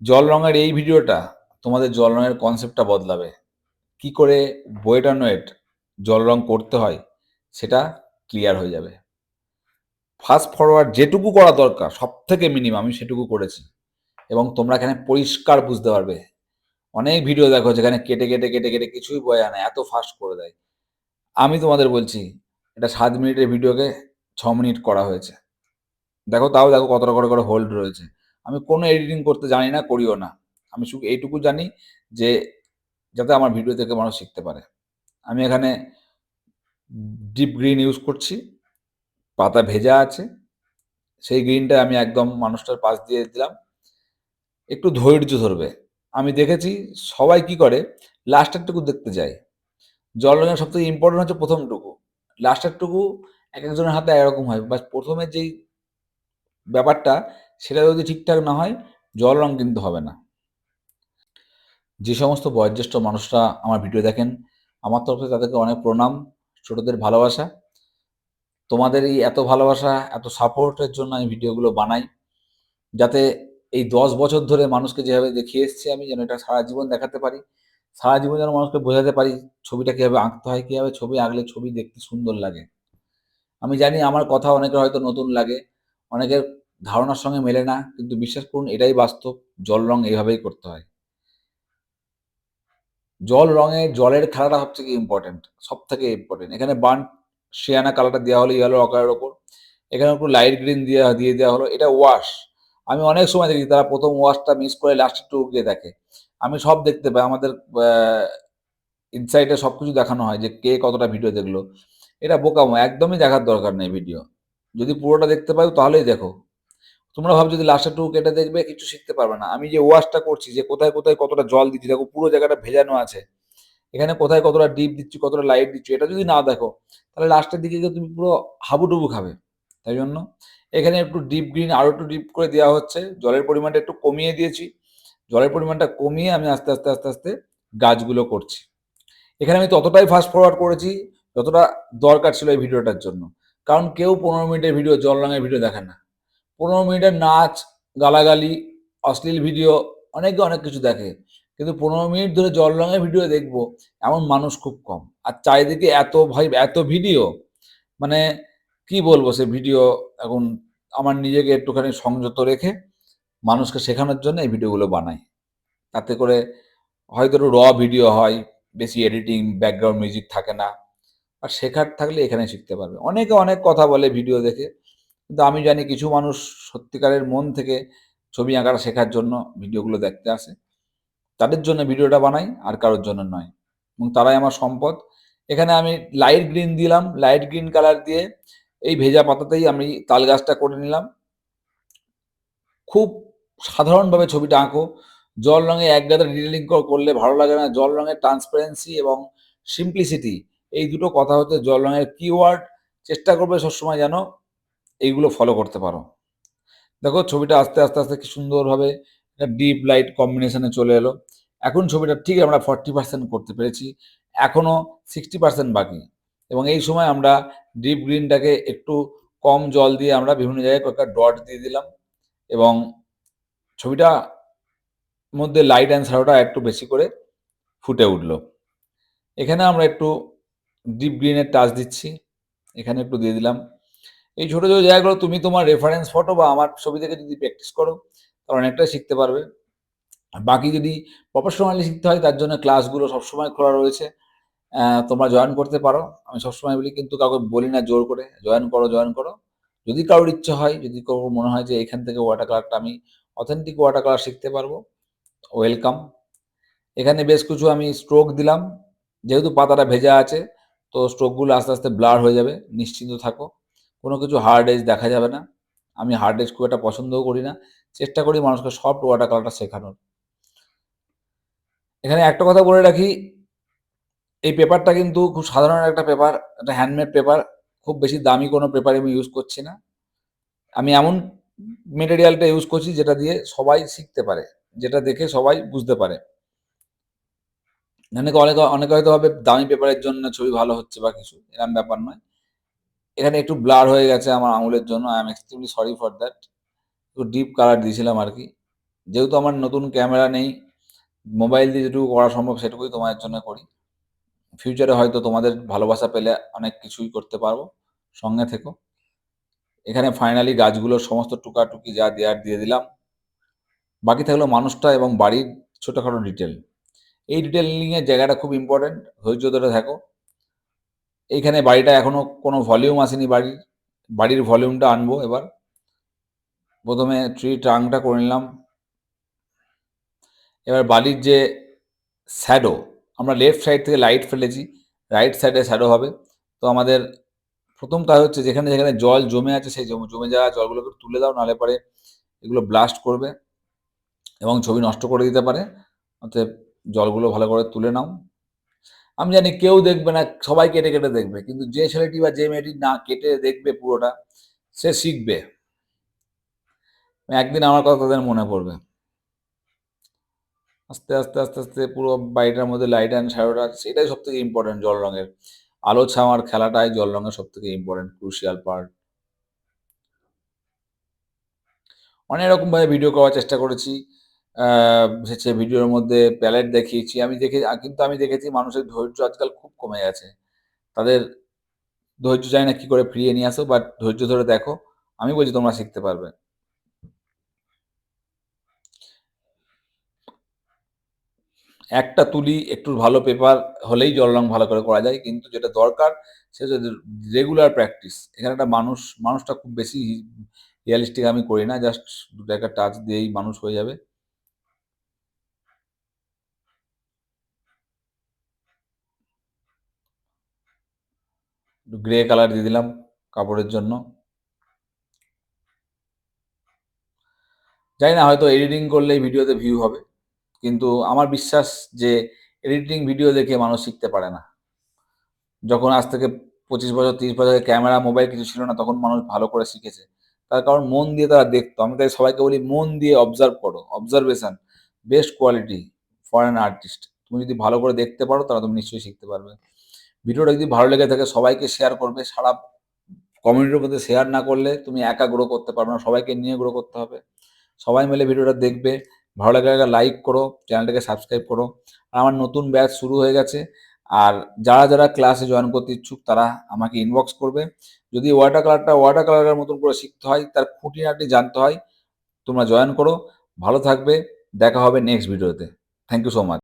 জল রঙের এই ভিডিওটা তোমাদের জল রঙের কনসেপ্টটা বদলাবে। কি করে ওয়েট অ্যান্ড ওয়েট জল রং করতে হয় সেটা ক্লিয়ার হয়ে যাবে। ফাস্ট ফরওয়ার্ড যেটুকু করা দরকার সব থেকে মিনিমাম আমি সেটুকু করেছি, এবং তোমরা এখানে পরিষ্কার বুঝতে পারবে। অনেক ভিডিও দেখো যেখানে কেটে কেটে কেটে কেটে কিছুই বোঝা যায় না, এত ফাস্ট করে দেয়। আমি তোমাদের বলছি, এটা 7 মিনিটের ভিডিওকে 6 মিনিট করা হয়েছে। দেখো, তাও দেখো কতটা করে করে হোল্ড রয়েছে। আমি কোনো এডিটিং করতে জানি না, করিও না। আমি শুধু এইটুকু জানি যে যাতে আমার ভিডিও থেকে মানুষ শিখতে পারে। আমি এখানে ডিপ গ্রিন ইউজ করছি, পাতা ভেজা আছে, সেই গ্রিনটা আমি একদম মানুষটার পাশ দিয়ে দিলাম। একটু ধৈর্য ধরবে। আমি দেখেছি সবাই কি করে, লাস্টেরটুকু দেখতে যায়। জল রঙের সবথেকে ইম্পর্টেন্ট হচ্ছে প্রথমটুকু, লাস্টেরটুকু এক একজনের হাতে একরকম হয়। বাস প্রথমের যেই ব্যাপারটা সেটা যদি ঠিকঠাক না হয় জল রং কিন্তু হবে না। যে সমস্ত বয়োজ্যেষ্ঠ মানুষরা আমার ভিডিও দেখেন, আমার তরফ থেকে তাদেরকে অনেক প্রণাম, ছোটদের ভালোবাসা। তোমাদের এই এত ভালোবাসা, এত সাপোর্টের জন্য আমি ভিডিওগুলো বানাই, যাতে এই 10 বছর ধরে মানুষকে যেভাবে দেখিয়ে এসেছি আমি, যেন এটা সারা জীবন দেখাতে পারি। সারা জীবন যেন মানুষকে বোঝাতে পারি ছবিটা কীভাবে আঁকতে হয়, কীভাবে ছবি আঁকলে ছবি দেখতে সুন্দর লাগে। আমি জানি আমার কথা অনেকের হয়তো নতুন লাগে, অনেকের ধারণার সঙ্গে মেলে না, কিন্তু বিশ্বাস করুন এটাই বাস্তব। জল রং এইভাবেই করতে হয়। জলের খেলাটা সবথেকে ইম্পর্টেন্ট, সবথেকে ইম্পর্টেন্ট। এখানে বার্ন শিয়ানা কালারটা দেওয়া হলো ইয়েলো অকারের ওপর, এখানে একটু লাইট গ্রিন দিয়ে দেওয়া হলো। এটা ওয়াশ। আমি অনেক সময় দেখি তারা প্রথম ওয়াশটা মিস করে লাস্টেরটুকু গিয়ে দেখে। আমি সব দেখতে পাই, আমাদের ইনসাইটে সব কিছু দেখানো হয় যে কে কতটা ভিডিও দেখলো। এটা বোকামো, একদমই দেখার দরকার নেই ভিডিও। যদি পুরোটা দেখতে পাও তাহলেই দেখো। তোমরা ভাবছো যদি লাস্টেরটুকু কেটে দেখবে কিছু শিখতে পারবে না। আমি যে ওয়াশটা করছি, যে কোথায় কোথায় কতটা জল দিচ্ছি, দেখো পুরো জায়গাটা ভেজানো আছে। এখানে কোথায় কতটা ডিপ দিচ্ছি, কতটা লাইট দিচ্ছি, এটা যদি না দেখো তাহলে লাস্টের দিকে গিয়ে তুমি পুরো হাবুডুবু খাবে। তাই জন্য এখানে একটু ডিপ গ্রিন আরও একটু ডিপ করে দেওয়া হচ্ছে, জলের পরিমাণটা একটু কমিয়ে দিয়েছি। জলের পরিমাণটা কমিয়ে আমি আস্তে আস্তে আস্তে আস্তে গাছগুলো করছি। এখানে আমি ততটাই ফাস্ট ফরওয়ার্ড করেছি যতটা দরকার ছিল এই ভিডিওটার জন্য। কারণ কেউ 15 মিনিটের ভিডিও, জল রঙের ভিডিও দেখে না। 15 মিনিটের নাচ, গালাগালি, অশ্লীল ভিডিও, অনেকে অনেক কিছু দেখে, কিন্তু 15 মিনিট ধরে জল রঙের ভিডিও দেখবো এমন মানুষ খুব কম। আর চারিদিকে এত ভাই এত ভিডিও, মানে কি বলবো সে ভিডিও। এখন আমার নিজেকে একটুখানি সংযত রেখে মানুষকে শেখানোর জন্য এই ভিডিওগুলো বানাই। তাতে করে হয়তো একটু ভিডিও হয়, বেশি এডিটিং, ব্যাকগ্রাউন্ড মিউজিক থাকে না। আর শেখার থাকলে এখানে শিখতে পারবে। অনেকে অনেক কথা বলে ভিডিও দেখে, কিন্তু আমি জানি কিছু মানুষ সত্যিকারের মন থেকে ছবি আঁকাটা শেখার জন্য ভিডিওগুলো দেখতে আসে। তাদের জন্য ভিডিওটা বানাই, আর কারোর জন্য নয়, এবং তারাই আমার সম্পদ। এখানে আমি লাইট গ্রিন দিলাম, লাইট গ্রিন কালার দিয়ে এই ভেজা পাতাতেই আমি তাল গাছটা করে নিলাম। খুব সাধারণভাবে ছবিটা আঁকো। জল রঙে একগাদা ডিটেলিং করলে ভালো লাগে না। জল রঙের ট্রান্সপারেন্সি এবং সিম্পলিসিটি, এই দুটো কথা হচ্ছে জল রঙের কিওয়ার্ড। চেষ্টা করবে সবসময় যেন এইগুলো ফলো করতে পারো। দেখো ছবিটা আস্তে আস্তে আস্তে কি সুন্দরভাবে ডিপ লাইট কম্বিনেশনে চলে এলো। এখন ছবিটা ঠিক আমরা 40% করতে পেরেছি, এখনো 60% বাকি। এবং এই সময় আমরা ডিপ গ্রিনটাকে একটু কম জল দিয়ে আমরা বিভিন্ন জায়গায় কয়েকটা ডট দিয়ে দিলাম, এবং ছবিটা মধ্যে লাইট অ্যান্ড শ্যাডোটা একটু বেশি করে ফুটে উঠলো। এখানে আমরা একটু ডিপ গ্রিনের টাচ দিচ্ছি, এখানে একটু দিয়ে দিলাম। এই ছোটো ছোটো জায়গাগুলো তুমি তোমার রেফারেন্স ফটো বা আমার ছবি থেকে যদি প্র্যাকটিস করো তাহলে অনেকটাই শিখতে পারবে। আর বাকি যদি প্রফেশনালি শিখতে হয় তার জন্য ক্লাসগুলো সবসময় খোলা রয়েছে, তোমরা জয়েন করতে পারো। আমি সবসময় বলি, কিন্তু কাউকে বলি না জোর করে জয়েন করো জয়েন করো। যদি কারোর ইচ্ছে হয়, যদি কারোর মনে হয় যে এখান থেকে ওয়াটার কালারটা আমি অথেন্টিক ওয়াটার কালার শিখতে পারবো, ওয়েলকাম। এখানে বেশ কিছু আমি স্ট্রোক দিলাম, যেহেতু পাতাটা ভেজা আছে তো স্ট্রোকগুলো আস্তে আস্তে ব্লার হয়ে যাবে, নিশ্চিন্ত থাকো। কোনো কিছু হার্ড এজ দেখা যাবে না। আমি হার্ড এজ খুব একটা পছন্দও করি না, চেষ্টা করি মানুষকে সফট ওয়াটার কালারটা শেখানোর। এখানে একটা কথা বলে রাখি, এই পেপারটা কিন্তু খুব সাধারণ একটা পেপার, একটা হ্যান্ডমেড পেপার। খুব বেশি দামি কোনো পেপার আমি ইউজ করছি না। আমি এমন মেটেরিয়ালটা ইউজ করছি যেটা দিয়ে সবাই শিখতে পারে, যেটা দেখে সবাই বুঝতে পারে। অনেকে হয়তো ভাবে দামি পেপারের জন্য ছবি ভালো হচ্ছে বা কিছু, এরকম ব্যাপার নয়। এখানে একটু ব্লার হয়ে গেছে আমার আঙুলের জন্য, I am extremely sorry for that. একটু ডিপ কালার দিয়েছিলাম আর কি। যেহেতু আমার নতুন ক্যামেরা নেই, মোবাইল দিয়ে যেটুকু করা সম্ভব সেটুকুই তোমাদের জন্য করি। ফিউচারে হয়তো তোমাদের ভালোবাসা পেলে অনেক কিছুই করতে পারবো। সঙ্গে থেকো। এখানে ফাইনালি গাছগুলোর সমস্ত টুকাটুকি যা দেয়ার দিয়ে দিলাম। বাকি থাকলো মানুষটা এবং বাড়ির ছোটখাটো ডিটেল। এই ডিটেলিংয়ের জায়গাটা খুব ইম্পর্টেন্ট, ধৈর্য ধরে থাকো। এইখানে বাড়িটা এখনো কোনো ভলিউম আসেনি বাড়ির, বাড়ির ভলিউমটা আনবো এবার। প্রথমে ট্রি ট্রাঙ্কটা করে নিলাম। এবার বাড়ির যে শ্যাডো, আমরা লেফট সাইড থেকে লাইট ফেলেছি, রাইট সাইডে শ্যাডো হবে। তো আমাদের প্রথম কাজ হচ্ছে যেখানে যেখানে জল জমে আছে সেই জমে যাওয়া জলগুলোকে তুলে দাও, নাহলে পরে এগুলো ব্লাস্ট করবে এবং ছবি নষ্ট করে দিতে পারে। অতএব জলগুলো ভালো করে তুলে নাও। আমি জানি কেউ দেখবে না, সবাই কেটে কেটে দেখবে, কিন্তু যে ছেলেটি বা যে মেয়েটি না কেটে দেখবে পুরোটা, সে শিখবে। একদিন আমার কথা তাদের মনে পড়বে। আস্তে আস্তে আস্তে আস্তে পুরো বাড়িটার মধ্যে লাইট অ্যান্ড শ্যাডোটা, সেটাই সব থেকে ইম্পর্টেন্ট। জল রঙের আলো ছাওয়ার খেলাটাই জল রঙের সব থেকে ইম্পর্টেন্ট ক্রুশিয়াল পার্ট। অনেক রকমভাবে ভিডিও করার চেষ্টা করেছি। সে ভিডিওর মধ্যে প্যালেট দেখিয়েছি, কিন্তু আমি দেখেছি মানুষের ধৈর্য আজকাল খুব কমে গেছে। তাদের ধৈর্য জানি না কি করে ফিরিয়ে নিয়ে আসো, বাট ধৈর্য ধরে দেখো, আমি বলছি তোমরা শিখতে পারবে। একটা তুলি একটু ভালো পেপার হলেই জল রং ভালো করে করা যায়, কিন্তু যেটা দরকার সে হচ্ছে রেগুলার প্র্যাকটিস। এখানে একটা মানুষটা খুব বেশি রিয়ালিস্টিক আমি করি না, জাস্ট দুটো একটা টাচ দিয়েই মানুষ হয়ে যাবে। একটু গ্রে কালার দিয়ে দিলাম কাপড়ের জন্য। জানি না হয়তো এডিটিং করলে ভিডিওতে ভিউ হবে, কিন্তু আমার বিশ্বাস যে এডিটিং ভিডিও দেখে মানুষ শিখতে পারে না। যখন আজ থেকে 25 বছর 30 বছর ক্যামেরা মোবাইল কিছু ছিল না, তখন মানুষ ভালো করে শিখেছে। তার কারণ মন দিয়ে তারা দেখতো। আমি তাই সবাইকে বলি মন দিয়ে অবজার্ভ করো। Observation best quality for an artist. তুমি যদি ভালো করে দেখতে পারো তাহলে তুমি নিশ্চয়ই শিখতে পারবে। ভিডিওটা যদি ভালো লেগে থাকে সবাইকে শেয়ার করবে। সারা কমিউনিটির মধ্যে শেয়ার না করলে তুমি একা গ্রো করতে পারবে না, সবাইকে নিয়ে গ্রো করতে হবে। সবাই মিলে ভিডিওটা দেখবে, ভালো লাগলে একটা লাইক করো, চ্যানেলটাকে সাবস্ক্রাইব করো। আর আমার নতুন ব্যাচ শুরু হয়ে গেছে। আর যারা যারা ক্লাসে জয়েন করতে ইচ্ছুক তারা আমাকে ইনবক্স করবে। যদি ওয়াটার কালারের মতন করে শিখতে হয়, তার খুঁটিনাটি জানতে হয়, তোমরা জয়েন করো। ভালো থাকবে, দেখা হবে নেক্সট ভিডিওতে। Thank you so much.